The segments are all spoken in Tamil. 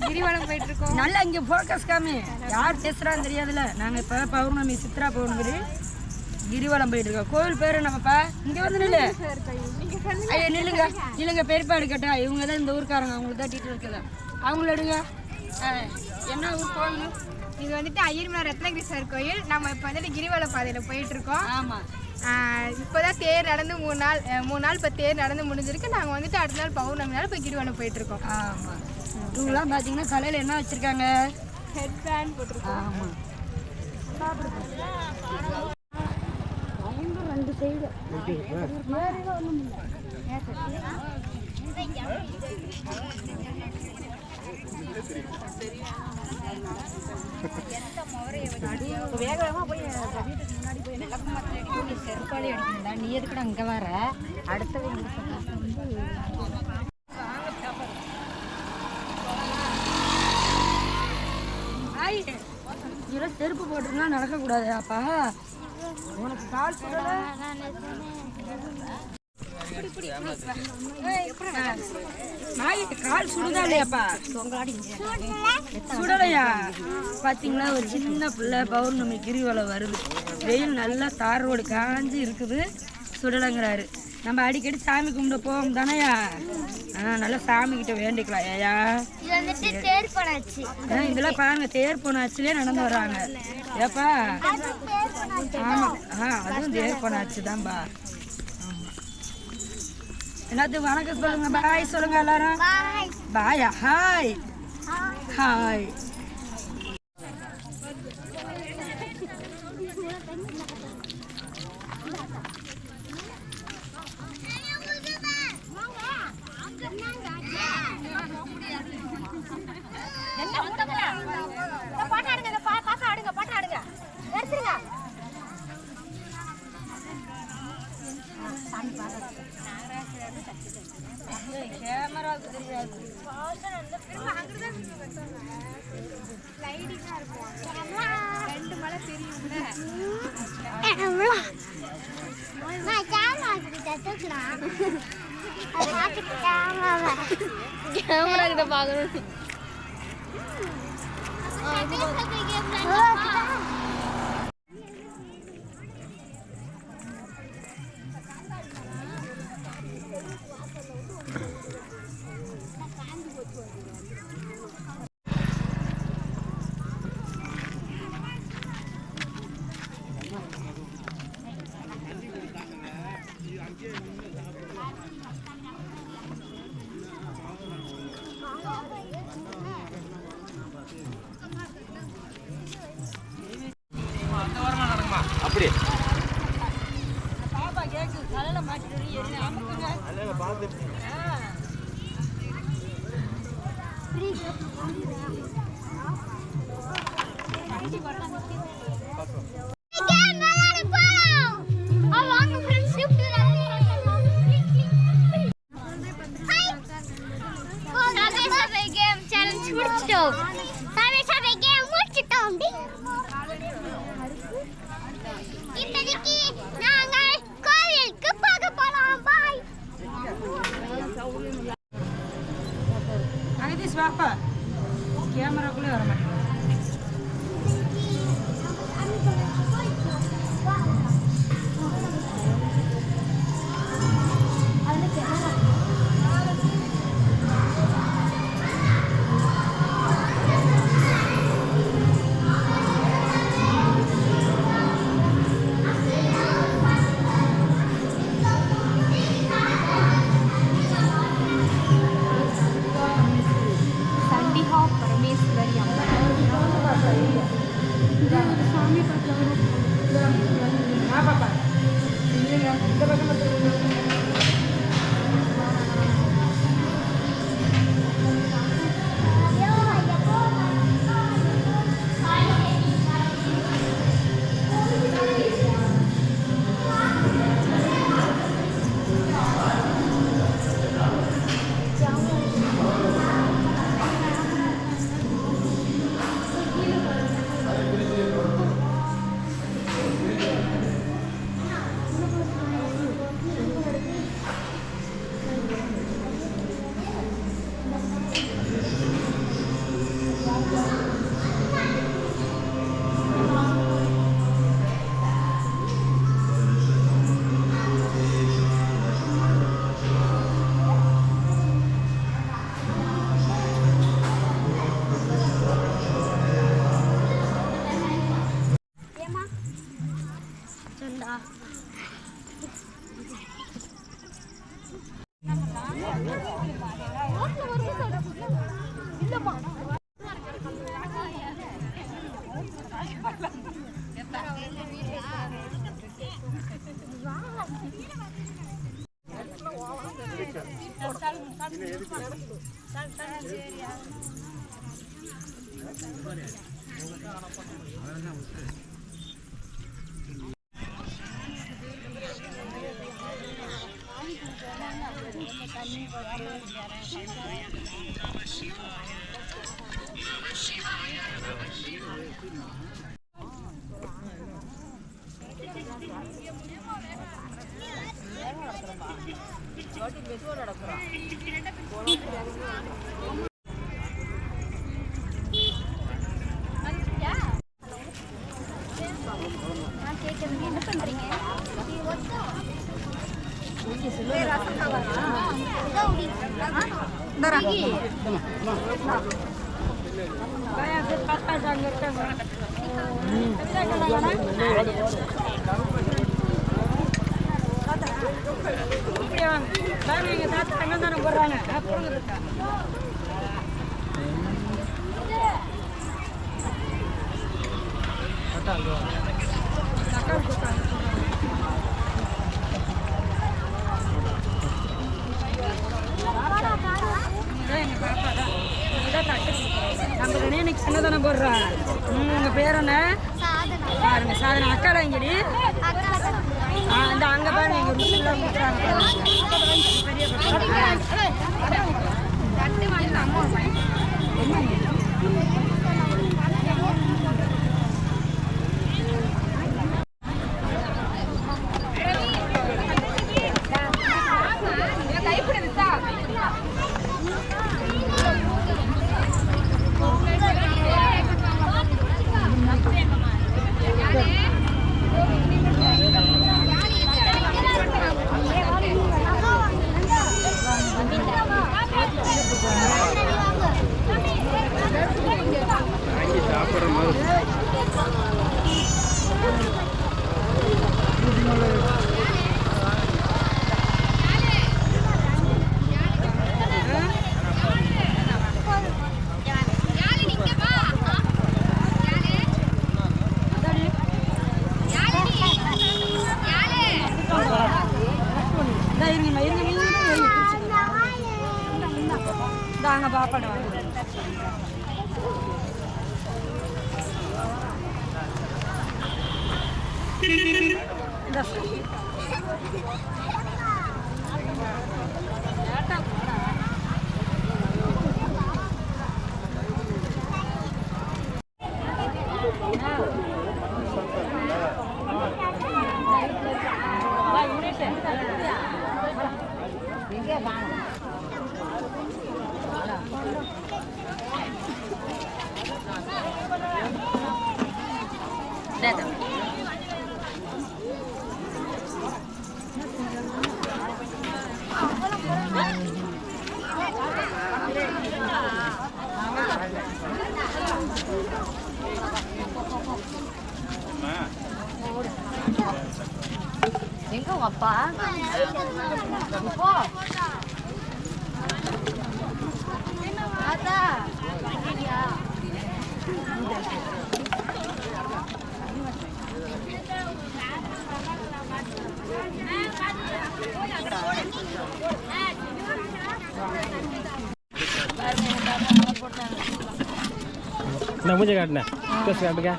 கிரிவலம் போயிட்டு இருக்கோம். நல்லா இங்க போக்கஸ் காமி, யார் பேசுறான்னு தெரியாதுல. நாங்க இப்ப பௌர்ணமி சித்ரா பௌர்ணமி கிரிவலம் போயிட்டு இருக்கோம். கோவில் பேரு நம்மப்பா இங்க வந்து நில்லு. ஐயா நில்லுங்க நில்லுங்க. பெருப்பாடு கேட்டா இவங்க தான் இந்த ஊருக்காரங்க, அவங்களுக்கு தான் டீட்டெயில் இருக்குல்ல, அவங்கள எடுங்க. என்ன ஊர் போகணும்? இது வந்துட்டு ஐயர்மலை ரத்னகிரீஸ்வரர் கோயில். நம்ம இப்போ வந்துட்டு கிரிவல பாதையில் போயிட்டு இருக்கோம். ஆமாம், இப்போதான் தேர் நடந்து 3 நாள் இப்போ தேர் நடந்து முடிஞ்சிருக்கு. நாங்கள் வந்துட்டு அடுத்த நாள் பௌர்ணமி நாள் இப்போ கிரிவலம் போயிட்டு இருக்கோம். ஆமாம், இவங்களாம் பார்த்தீங்கன்னா தலையில் என்ன வச்சுருக்காங்க? ஹெட் பேண்ட் போட்டிருக்கோம். ஆமாம், ரெண்டு சைடு வேகமாக போய் வீட்டுக்கு முன்னாடி போய் நிலப்பு மரத்தில் அடிக்க செருப்பாளி அடிக்கணும்டா. நீ எதுக்குடா அங்கே வர? அடுத்தவங்க இதெல்லாம் செருப்பு போட்டுருந்தா நடக்கக்கூடாது. அப்பா உனக்கு கால் கால் சுடுதா இல்லையாப்பா? சுடலையா? பாத்தீங்களா, ஒரு சின்ன பிள்ளை பௌர்ணமி கிரிவலம் வருது. வெயில் நல்லா தார் ரோடு காஞ்சி இருக்குது, சுடலைங்கிறாரு. நம்ம அடிக்கடி சாமி கும்பிட போவோம் தானேயா? நல்லா சாமி கிட்ட வேண்டிக்கலாம். ஏயா இதெல்லாம் பாருங்க, தேர் போனாச்சுலே நடந்து வர்றாங்க. ஏப்பா ஆமா, அதுவும் தேர் போனாச்சு தான்பா. எல்லாத்துக்கும் வணக்கம் சொல்லுங்க, பாய் சொல்லுங்க எல்லாரும். பாயா? Hi hi. கேமராவுக்கு தெரியாது. ரெண்டு மலை தெரியும்ல. கேமரா கிட்ட பாக்கணும். அப்படி பாப்பா கேக்கு தலையில மாட்டிட்டு அமுக்குங்க. இப்போதைக்கு நாங்கள் கோவிலுக்கு போக போறோம். பாப்பா கேமராக்குள்ளே வர மாட்டேங்குது. சண்டிகா பரமேஸ்வரி அம்மா சாமி பாப்பா இந்த பக்கம் என்ன பண்றீங்க? எங்க தாத்தா அன்னதானம் போடுறாங்க. நம்ம இன்னைக்கு அன்னதானம் போடுறோம். உங்க பேர் என்ன? பாருங்க சாதனை அக்காடா இங்கடி. இந்த அங்க பாருங்க எங்க ருசில ஊத்துறாங்க. தாங்க பாப்படம் எங்க உங்க அப்பா நான் மூஞ்ச காட்டினேன் காட்டுங்க.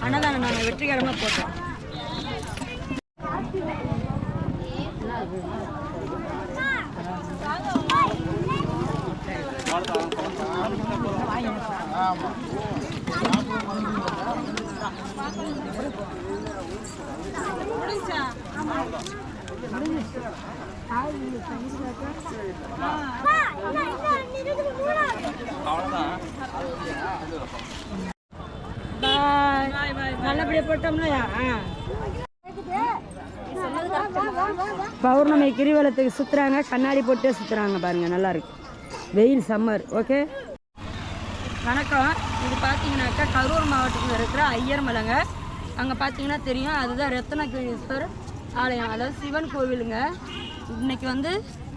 அன்னதானம் நாங்கள் வெற்றிகரமாக போட்டோம். நல்லபடியா போட்டோம்லையா? பௌர்ணமி கிரிவலத்துக்கு சுற்றுறாங்க, கண்ணாடி போட்டு சுற்றுறாங்க பாருங்க, நல்லா இருக்கு. வெயில் சம்மர். ஓகே, வணக்கம். இது பார்த்தீங்கன்னாக்கா கரூர் மாவட்டத்தில் இருக்கிற ஐயர் மலைங்க. அங்கே பார்த்தீங்கன்னா தெரியும், அதுதான் ரத்னகிரீஸ்வரர் ஆலயம், அதாவது சிவன் கோவிலுங்க. இன்னைக்கு வந்து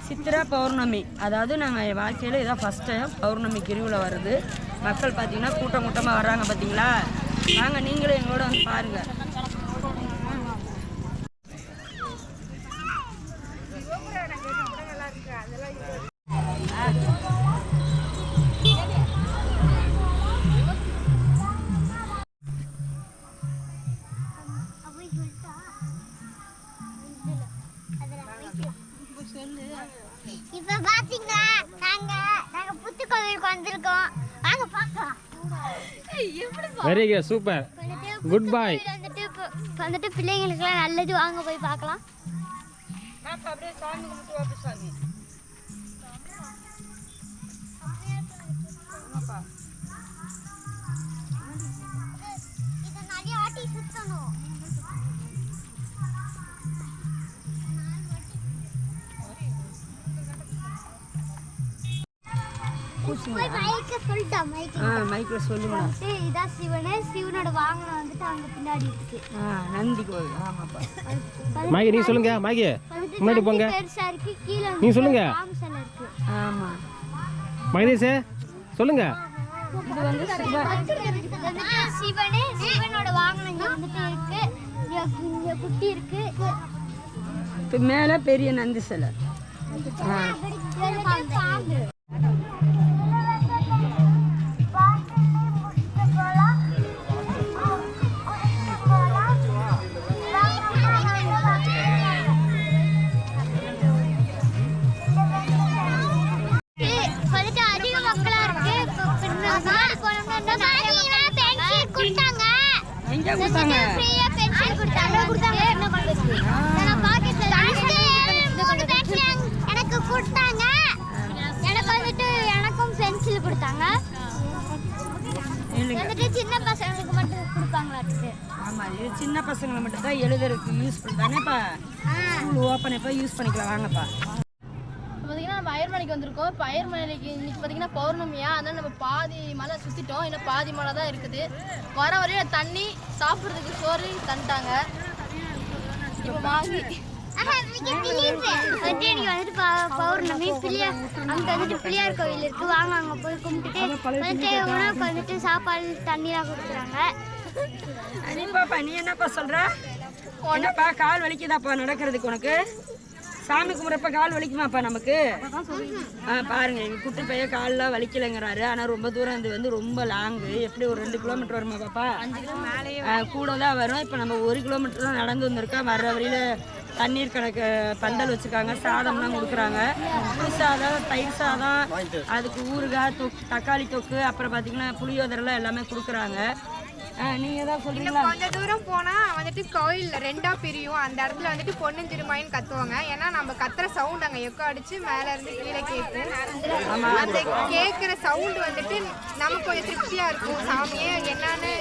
சித்திரை பௌர்ணமி, அதாவது நாங்கள் வாழ்க்கையில் இதான் ஃபஸ்ட் டைம் பௌர்ணமி கிரிவலம் வருது. மக்கள் பார்த்தீங்கன்னா கூட்டம் கூட்டமாக வர்றாங்க பார்த்தீங்களா. நாங்கள் நீங்களும் எங்களோட வந்து பாருங்கள். இப்ப பாத்தீங்களா, நாங்க புத்து கோவிலுக்கு வந்திருக்கோம். வாங்க பார்க்கலாம். வெரி குட், சூப்பர், குட் பாய். வந்துட்டு பிள்ளைங்களுக்குலாம் நல்லது, வாங்க போய் பார்க்கலாம். அப்படியே சாமி கும்பிட்டு வாப்பி சாமி. இதை நிறைய ஆட்டி சுத்தணும். மைக்கில் சொல்லுங்க. இதான் சிவனே, சிவனோட வாகனம் வந்துட்டு அங்க பின்னாடி இருக்கு. நந்தி கோவில். ஆமாப்பா. மாகி நீ சொல்லுங்க. மாகி முன்னாடி போங்க. பெருசா இருக்கு, கீழே நீ சொல்லுங்க. ராமசல் இருக்கு. ஆமா, மகதீஷே சொல்லுங்க. இது வந்து சிவனே, சிவனோட வாகனம் இங்க வந்துட்டு இருக்கு. இங்க குட்டி இருக்கு. மேல பெரிய நந்தி சிலை. பாம்பு. எங்க கொடுத்தாங்க? ஃப்ரீயா பென்சில் கொடுத்தாங்க. நான் பாக்கெட்ல எனக்கு கொடுத்தாங்க. எனக்கு வந்துட்டு எனக்கும் பென்சில் கொடுத்தாங்க. வந்துட்டு சின்ன பசங்களுக்கு மட்டும் கொடுப்பாங்களா? ஆமா, இது சின்ன பசங்களை மட்டும் தான் எழுதுறதுக்கு யூஸ்ஃபுல் தானேப்பா. ஸ்கூல் ஓப்பன் எப்போ யூஸ் பண்ணிக்கலாம். வாங்கப்பா. பார்த்தீங்கன்னா நம்ம அயர்மலைக்கு வந்திருக்கோம். இப்போ அயர்மலைக்கு இன்னைக்கு பார்த்தீங்கன்னா பௌர்ணமியா, அதனால நம்ம பாதி மலை சுற்றிட்டோம், இன்னும் பாதி மலை தான் இருக்குது. வர வரையும் தண்ணி, சாப்பிட்றதுக்கு சோறு தந்துட்டாங்க. இப்போ வாங்கி வந்துட்டு பௌர்ணமி பிள்ளையார், அங்க வந்துட்டு பிள்ளையார் கோவில் இருக்கு. வாங்க அங்க போய் கும்பிட்டுட்டு வந்துட்டு உணவுக்கு வந்துட்டு சாப்பாடு தண்ணிலாம் கொடுக்குறாங்க. அனிப்பாப்பா, நீ என்னப்பா சொல்ற? என்னப்பா கால் வலிக்குதாப்பா நடக்கிறதுக்கு? உனக்கு சாமி கும்பிட்றப்ப கால் வலிக்குமாப்பா நமக்கு? பாருங்க, எங்கள் குட்டி பையன் கால்லாம் வலிக்கலைங்கிறாரு. ஆனால் ரொம்ப தூரம் இது வந்து ரொம்ப லாங்கு. எப்படி ஒரு 2 கிலோமீட்டர் வருமா பாப்பா? கூட தான் வரும். இப்போ நம்ம 1 கிலோமீட்டர் தான் நடந்து வந்திருக்கோம். வர்ற வழியில் தண்ணீர் கணக்கு பந்தல் வச்சுருக்காங்க, சாதம்லாம் கொடுக்குறாங்க. புளி சாதம், தயிர் சாதம், அதுக்கு ஊறுகாய், தொக்கு, தக்காளி தொக்கு, அப்புறம் பார்த்திங்கன்னா புளியோதரெல்லாம் எல்லாமே கொடுக்குறாங்க. நீங்கள் தான் இன்னும் சொல்கிறீங்களா? கொஞ்சம் தூரம் போனா வந்துட்டு கோயில் ரெண்டா பிரியும். அந்த இடத்துல வந்துட்டு பொண்ணு திருமாயின்னு கத்துவாங்க. ஏன்னா நம்ம கத்துற சவுண்ட் அங்க எக்கோ அடிச்சு மேல இருந்து கீழே கேட்கும். அந்த கேட்குற சவுண்ட் வந்துட்டு நமக்கு கொஞ்சம் திருப்தியா இருக்கும். சாமியே என்னன்னு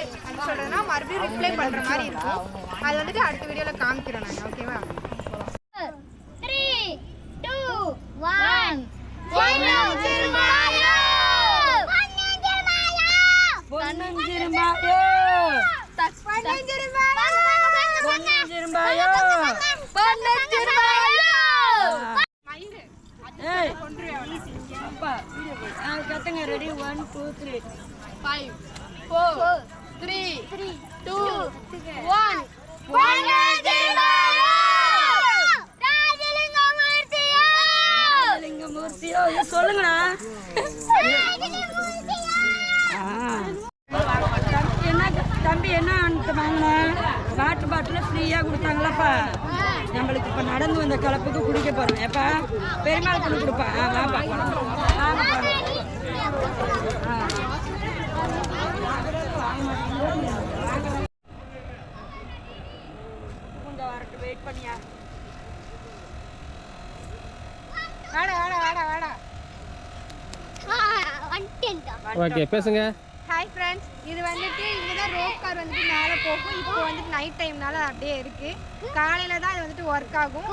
சொல்றதுன்னா மறுபடியும் ரிப்ளை பண்ற மாதிரி இருக்கும். அது வந்துட்டு அடுத்த வீடியோல காமிக்கிறோம் நாங்க. ஓகேவா? 3, 2, 1 பொன்னஞ்சிறுமாயோ பொன்னஞ்சிறுமாயோ பொன்னஞ்சிறுமாயோ மயிறு ஏய் அப்பா வீடியோ கத்துங்க. ரெடி 1 2 3 5 4 3 2 1 லிங்கமூர்த்தியோ இது சொல்லுங்கண்ணா. தம்பி என்ன வாங்கினேன்? வாட்டர் பாட்டில் ஃப்ரீயாக கொடுத்தாங்களாப்பா. நம்மளுக்கு இப்போ நடந்து வந்த கலப்புக்கு குடிக்க போகிறோம். எப்பா பெருமாள் கொண்டு கொடுப்பா. வாப்பா கொஞ்சம் வரட்டு வெயிட் பண்ணியா. வாடா வாடா வாடா வாடா. ஓகே பேசுங்க. ஹாய் ஃப்ரெண்ட்ஸ், இது வந்துட்டு இங்கே தான் ரோப் கார் வந்துட்டு மேலே போகும். இப்போ வந்துட்டு நைட் டைம்னால அப்படியே இருக்குது. காலையில் தான் இது வந்துட்டு ஒர்க் ஆகும்.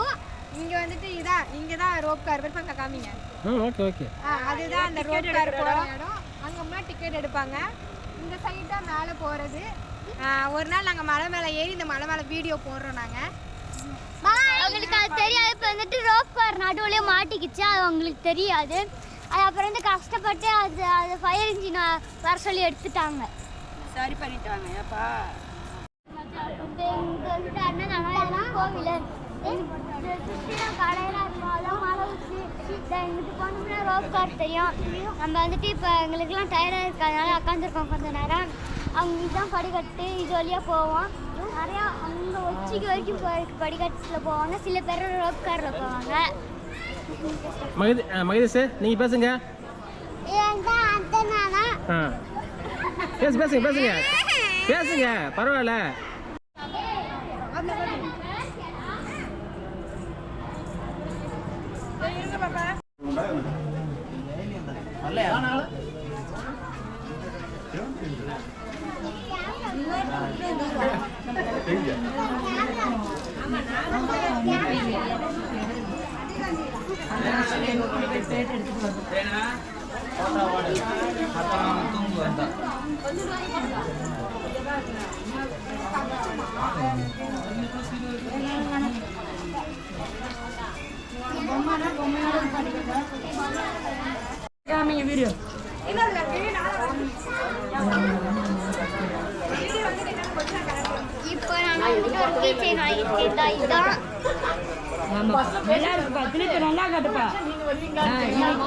இங்கே வந்துட்டு இங்கே தான் ரோப் கார் இருப்பாங்க. காமிங்க. Okay okay. அதுதான் அந்த ரோப் கார் போகிற இடம். அங்கே முன்னாடி டிக்கெட் எடுப்பாங்க. இந்த சைடு தான் மேலே போகிறது. ஒரு நாள் நாங்கள் மலை மேலே ஏறி இந்த மலை மேலே வீடியோ போடுறோம் நாங்கள். அவங்களுக்கு அது தெரியாது. இப்போ வந்துட்டு ரோப் கார் நடுவுலயே மாட்டிக்கிச்சு. அது அவங்களுக்கு தெரியாது. அது அப்புறம் வந்து கஷ்டப்பட்டு அது ஃபயர் இன்ஜின் வர சொல்லி எடுத்துட்டாங்க. சரி பண்ணிட்டாங்க. ஏப்பா இங்கே வந்துட்டு அண்ணன் கோவில் சுற்றிலும் கடையெல்லாம் இருக்கும். அதெல்லாம் மழை ஊற்றி இங்கிட்டு போனோம்னா ரோப் கார் தெரியும். நம்ம வந்துட்டு இப்போ எங்களுக்குலாம் டயர்டாக இருக்கிறதுனால உட்காந்துருக்கோம் கொஞ்சம் நேரம். அவங்க இதுதான் படிக்கட்டு. இது வழியாக போவோம். நிறையா அங்கே உச்சிக்கு வரைக்கும் படிக்கட்டில் போவாங்க. சில பேர் ரோப் காரில் போவாங்க. மகதீஷ் நீங்கள் பேசுங்க. பேசுங்க பேசுங்க பேசுங்க பரவாயில்ல. வீடியோ இப்போ நான் வந்துட்டு ஒரு கீ செயின் வாங்கியிருக்கேன். இதுதான் நல்லா இருக்குப்பா. திருப்பி நல்லா காட்டுப்பா.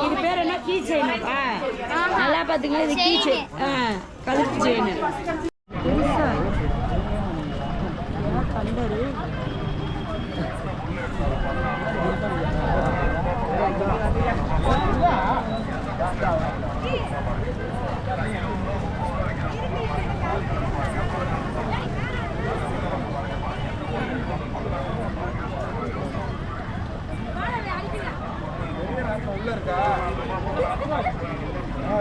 இது பேர் என்ன? கீ செயினாப்பா. நல்லா பார்த்துங்க. இது கீ செயின். கழுத்து செயின் பெருசா கண்டரு. உள்ள இருக்கா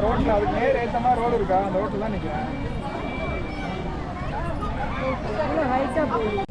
ரோட்ல அதுக்கு நேர் ஏத்த மாதிரி ரோடு இருக்கா? அந்த ரோட்ல தான் நிக்கிறேன். ஹைட்டா போகுது.